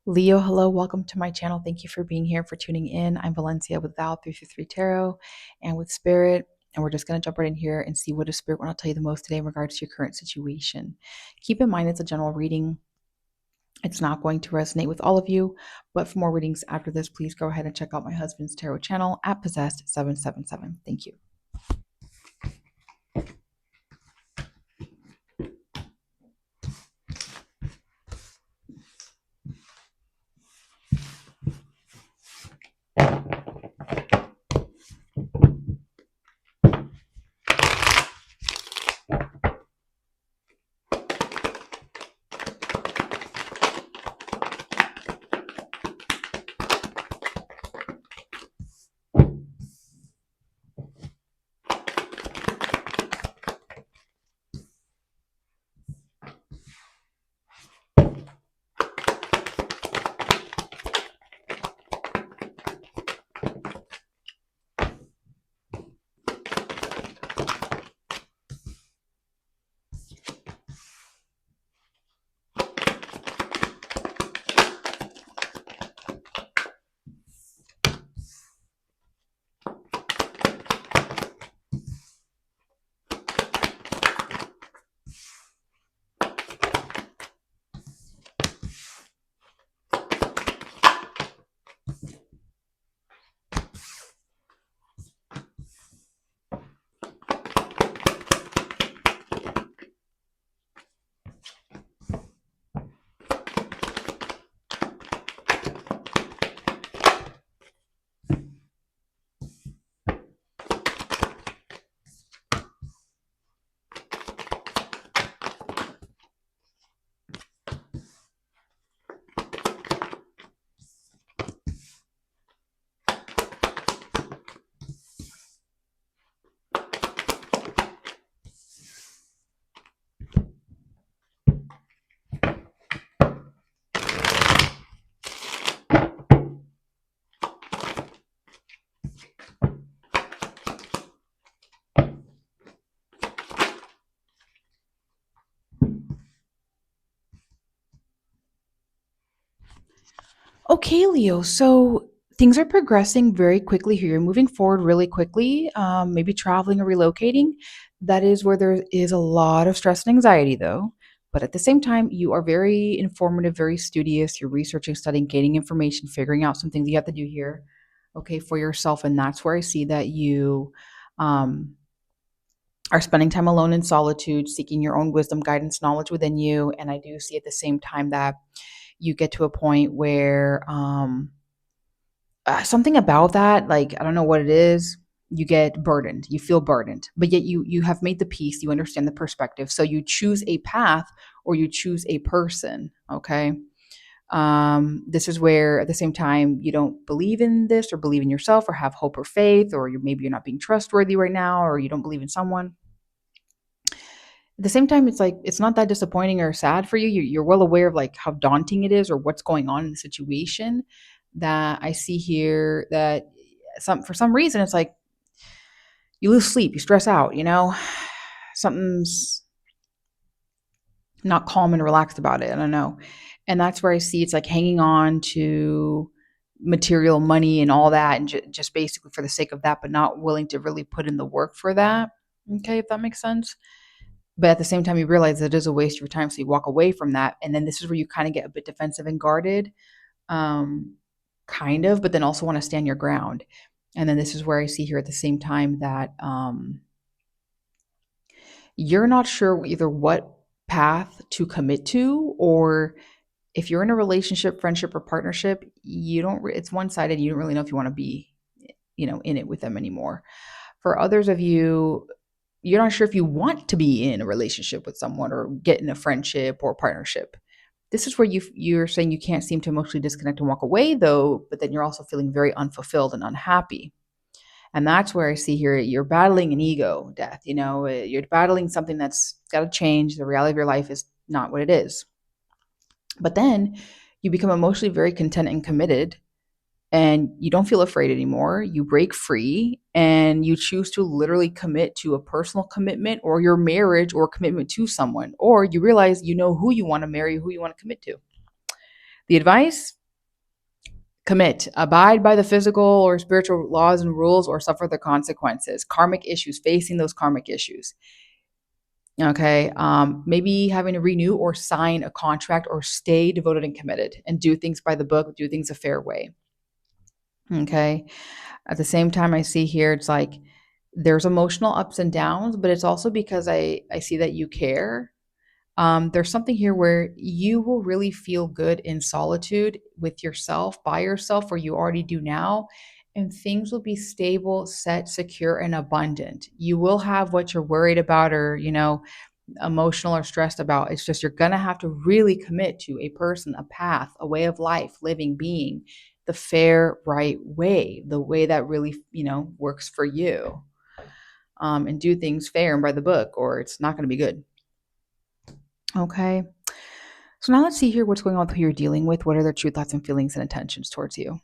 Leo, hello, welcome to my channel. Thank you for being here, for tuning in. I'm Valencia with Val 333 Tarot and with Spirit. And we're just going to jump right in here and see what does Spirit want to tell you the most today in regards to your current situation. Keep in mind it's a general reading. It's not going to resonate with all of you, but for more readings after this, please go ahead and check out my husband's tarot channel at Possessed777. Thank you. Okay, Leo. So things are progressing very quickly here. You're moving forward really quickly, maybe traveling or relocating. That is where there is a lot of stress and anxiety, though. But at the same time, you are very informative, very studious. You're researching, studying, gaining information, figuring out some things you have to do here, okay, for yourself. And that's where I see that you um, are spending time alone in solitude, seeking your own wisdom, guidance, knowledge within you. And I do see at the same time that you get to a point where something about that, like I don't know what it is, you get burdened, you feel burdened, but yet you have made the peace, you understand the perspective, so you choose a path or you choose a person, okay. This is where at the same time you don't believe in this or believe in yourself or have hope or faith, or maybe you're not being trustworthy right now, or you don't believe in someone. At the same time, it's like it's not that disappointing or sad for you. You're well aware of like how daunting it is or what's going on in the situation. That I see here that for some reason it's like you lose sleep, you stress out, something's not calm and relaxed about it. I don't know. And that's where I see it's like hanging on to material money and all that, and just basically for the sake of that, but not willing to really put in the work for that. Okay, if that makes sense. But at the same time, you realize it is a waste of your time. So you walk away from that. And then this is where you kind of get a bit defensive and guarded, um, kind of, but then also want to stand your ground. And then this is where I see here at the same time that you're not sure either what path to commit to, or if you're in a relationship, friendship, or partnership, you don't, it's one sided. You don't really know if you want to be, in it with them anymore. For others of you, you're not sure if you want to be in a relationship with someone or get in a friendship or partnership. This is where you're saying you can't seem to emotionally disconnect and walk away, though, but then you're also feeling very unfulfilled and unhappy. And that's where I see here you're battling an ego death. You're battling something that's got to change. The reality of your life is not what it is. But then you become emotionally very content and committed, and you don't feel afraid anymore. You break free and you choose to literally commit to a personal commitment or your marriage or commitment to someone, or you realize you know who you want to marry, who you want to commit to. The advice: commit, abide by the physical or spiritual laws and rules, or suffer the consequences. Karmic issues, facing those karmic issues. Okay. Maybe having to renew or sign a contract, or stay devoted and committed and do things by the book, do things a fair way. Okay. At the same time, I see here it's like there's emotional ups and downs, but it's also because I see that you care. There's something here where you will really feel good in solitude with yourself, by yourself, or you already do now, and things will be stable, set, secure, and abundant. You will have what you're worried about, or emotional or stressed about. It's just you're gonna have to really commit to a person, a path, a way of life, living, being the fair, right way, the way that really works for you, and do things fair and by the book, or it's not going to be good. Okay. So now let's see here what's going on with who you're dealing with. What are their true thoughts and feelings and intentions towards you?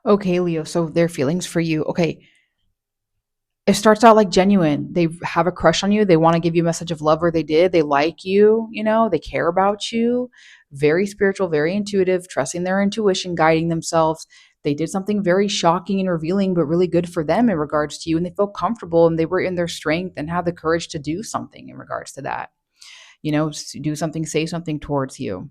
Okay, Leo. So their feelings for you. Okay. It starts out like genuine. They have a crush on you. They want to give you a message of love, or they did. They like you, they care about you. Very spiritual, very intuitive, trusting their intuition, guiding themselves. They did something very shocking and revealing, but really good for them in regards to you. And they felt comfortable and they were in their strength and had the courage to do something in regards to that. Do something, say something towards you.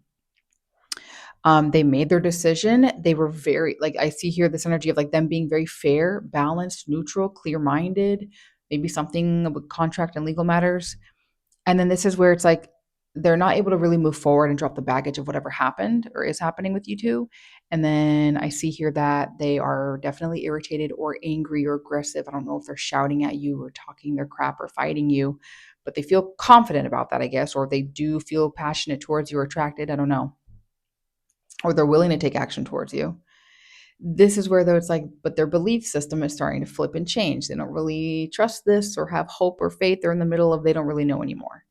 They made their decision. They were very, like, I see here this energy of like them being very fair, balanced, neutral, clear minded, maybe something with contract and legal matters. And then this is where it's like they're not able to really move forward and drop the baggage of whatever happened or is happening with you two. And then I see here that they are definitely irritated or angry or aggressive. I don't know if they're shouting at you or talking their crap or fighting you, but they feel confident about that, I guess, or they do feel passionate towards you or attracted. I don't know, or they're willing to take action towards you. This is where though it's like, but their belief system is starting to flip and change. They don't really trust this or have hope or faith. They're in the middle of they don't really know anymore.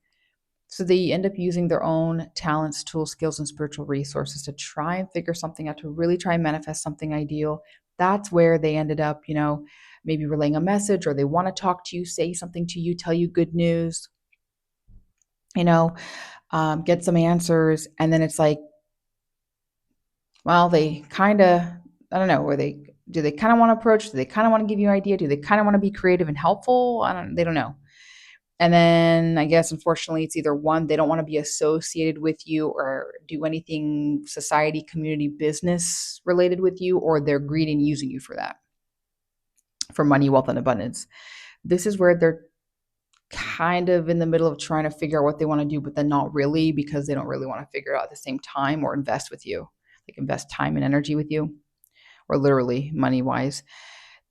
So they end up using their own talents, tools, skills, and spiritual resources to try and figure something out, to really try and manifest something ideal. That's where they ended up, maybe relaying a message, or they want to talk to you, say something to you, tell you good news. you know, get some answers. And then it's like, well, they kind of, I don't know, do they kind of want to approach? Do they kind of want to give you an idea? Do they kind of want to be creative and helpful? They don't know. And then I guess, unfortunately, it's either one, they don't want to be associated with you or do anything society, community, business related with you, or they're greedy and using you for that, for money, wealth, and abundance. This is where they're kind of in the middle of trying to figure out what they want to do, but then not really, because they don't really want to figure it out at the same time or invest with you, like invest time and energy with you, or literally money wise.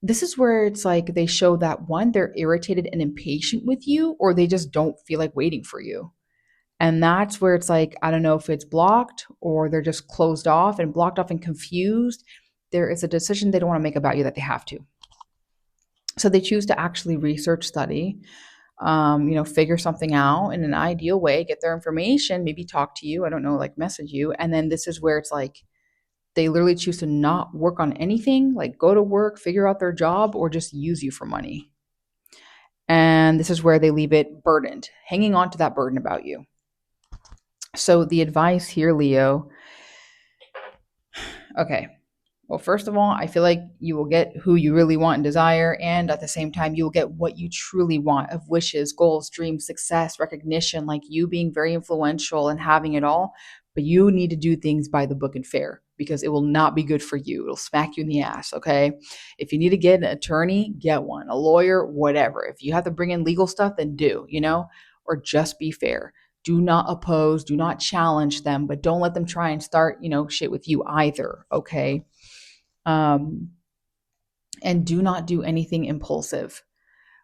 This is where it's like they show that one, they're irritated and impatient with you, or they just don't feel like waiting for you. And that's where it's like, I don't know if it's blocked or they're just closed off and blocked off and confused. There is a decision they don't want to make about you that they have to. So they choose to actually research, study, figure something out in an ideal way, get their information, maybe talk to you, I don't know, like message you. And then this is where it's like they literally choose to not work on anything, like go to work, figure out their job, or just use you for money. And this is where they leave it burdened, hanging on to that burden about you. So the advice here, Leo, okay, well, first of all, I feel like you will get who you really want and desire. And at the same time, you will get what you truly want of wishes, goals, dreams, success, recognition, like you being very influential and having it all. But you need to do things by the book and fair because it will not be good for you. It'll smack you in the ass. Okay. If you need to get an attorney, get one, a lawyer, whatever. If you have to bring in legal stuff, then do, or just be fair. Do not oppose, do not challenge them, but don't let them try and start, shit with you either. Okay. um, and do not do anything impulsive.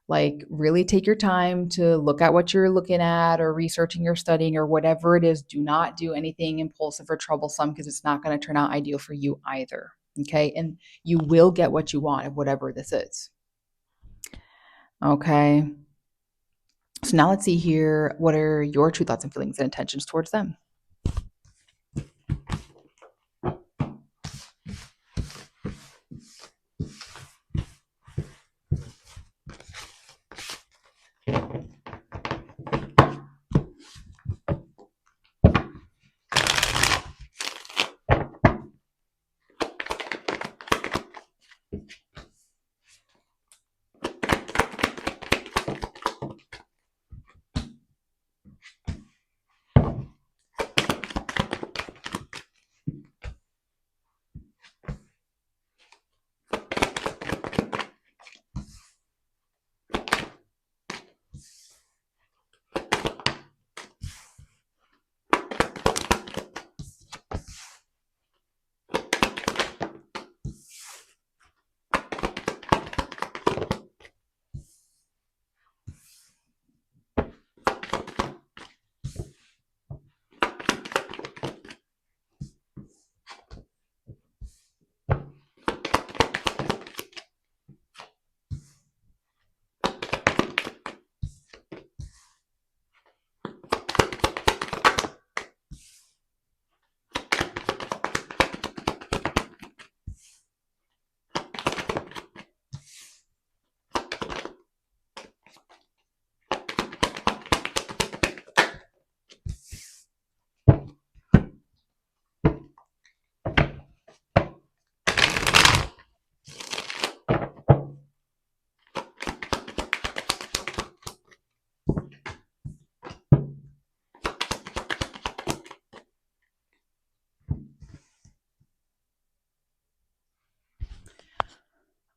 Like, really take your time to look at what you're looking at or researching or studying or whatever it is. Do not do anything impulsive or troublesome because it's not going to turn out ideal for you either. Okay. And you will get what you want of whatever this is. Okay. So now let's see here. What are your true thoughts and feelings and intentions towards them?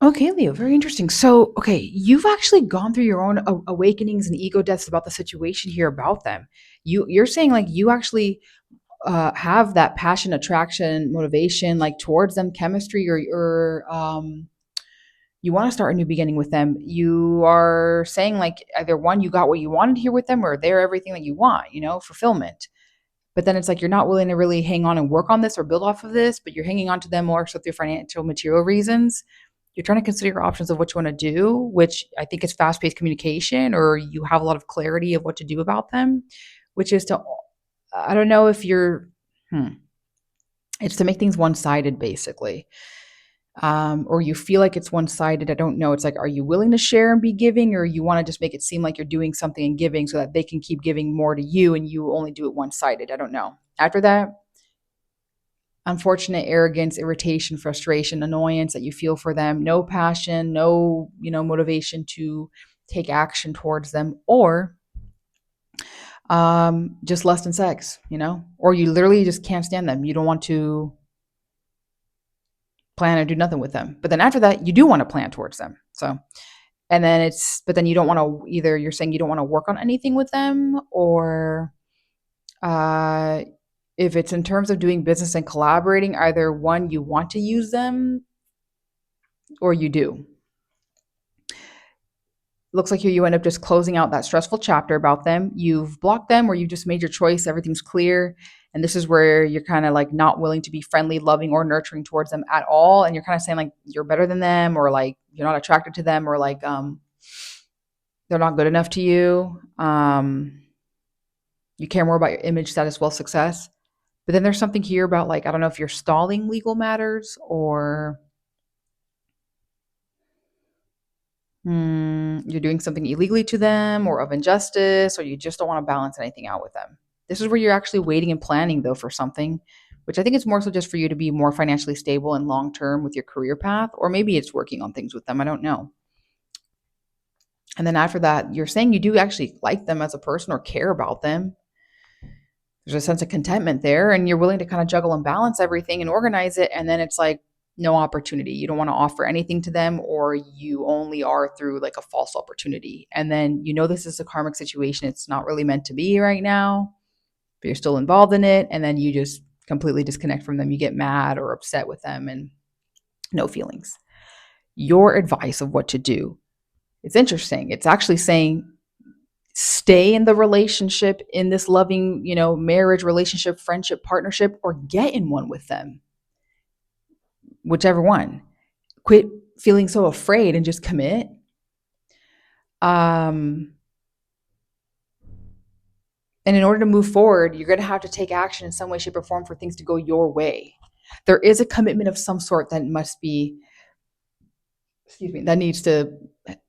Okay, Leo, very interesting. So, okay, you've actually gone through your own awakenings and ego deaths about the situation here about them. You're saying like you actually have that passion, attraction, motivation, like towards them, chemistry, or you want to start a new beginning with them. You are saying like either one, you got what you wanted here with them, or they're everything that you want, fulfillment. But then it's like you're not willing to really hang on and work on this or build off of this, but you're hanging on to them more so through financial material reasons. You're trying to consider your options of what you want to do, which I think is fast paced communication, or you have a lot of clarity of what to do about them, which is to, I don't know if you're, it's to make things one sided basically. or you feel like it's one sided. I don't know. It's like, are you willing to share and be giving, or you want to just make it seem like you're doing something and giving so that they can keep giving more to you and you only do it one sided? I don't know. After that, unfortunate arrogance, irritation, frustration, annoyance that you feel for them, no passion, no, motivation to take action towards them, or just lust and sex, or you literally just can't stand them. You don't want to plan or do nothing with them. But then after that, you do want to plan towards them. So, and then but then you don't want to either, you're saying you don't want to work on anything with them, or uh, if it's in terms of doing business and collaborating, either one, you want to use them or you do. Looks like you end up just closing out that stressful chapter about them. You've blocked them or you just made your choice. Everything's clear. And this is where you're kind of like not willing to be friendly, loving, or nurturing towards them at all. And you're kind of saying like you're better than them, or like you're not attracted to them, or like they're not good enough to you. You care more about your image, status, wealth, success. But then there's something here about like, I don't know if you're stalling legal matters, or you're doing something illegally to them or of injustice, or you just don't want to balance anything out with them. This is where you're actually waiting and planning, though, for something, which I think is more so just for you to be more financially stable and long term with your career path, or maybe it's working on things with them. I don't know. And then after that, you're saying you do actually like them as a person or care about them. There's a sense of contentment there, and you're willing to kind of juggle and balance everything and organize it. And then it's like, no opportunity. You don't want to offer anything to them, or you only are through like a false opportunity. And then this is a karmic situation. It's not really meant to be right now, but you're still involved in it. And then you just completely disconnect from them. You get mad or upset with them and no feelings. Your advice of what to do. It's interesting. It's actually saying stay in the relationship, in this loving, marriage, relationship, friendship, partnership, or get in one with them. Whichever one. Quit feeling so afraid and just commit. And in order to move forward, you're going to have to take action in some way, shape, or form for things to go your way. There is a commitment of some sort that that needs to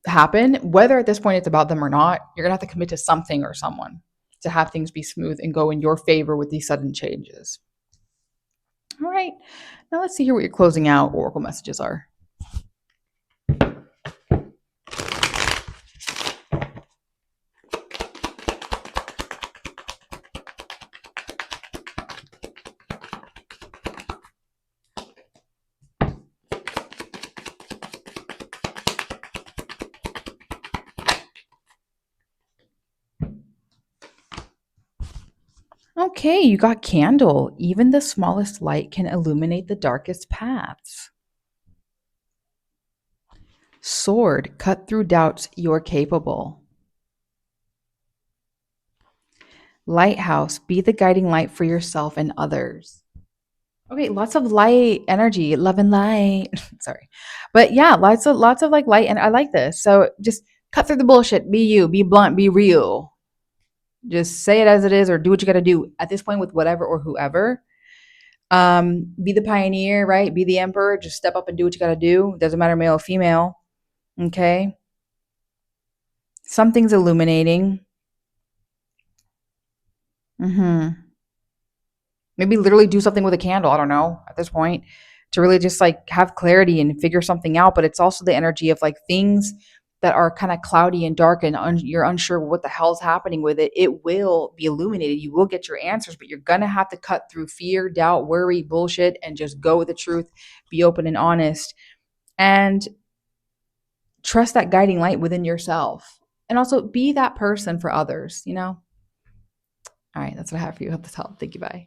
happen. Whether at this point it's about them or not, you're going to have to commit to something or someone to have things be smooth and go in your favor with these sudden changes. All right. Now let's see here what your closing out oracle messages are. Okay, you got candle. Even the smallest light can illuminate the darkest paths. Sword, cut through doubts, you're capable. Lighthouse, be the guiding light for yourself and others. Okay, lots of light energy, love and light. Sorry. But yeah, lots of like light, and I like this. So just cut through the bullshit, be you, be blunt, be real. Just say it as it is, or do what you got to do at this point with whatever or whoever. Be the pioneer, right? Be the emperor. Just step up and do what you got to do. Doesn't matter male or female. Okay. Something's illuminating. Maybe literally do something with a candle. I don't know at this point, to really just like have clarity and figure something out. But it's also the energy of like things that are kind of cloudy and dark, and you're unsure what the hell's happening with it. It will be illuminated. You will get your answers, but you're going to have to cut through fear, doubt, worry, bullshit, and just go with the truth, be open and honest, and trust that guiding light within yourself. And also be that person for others, All right, that's what I have for you. Hope this helped. Thank you. Bye.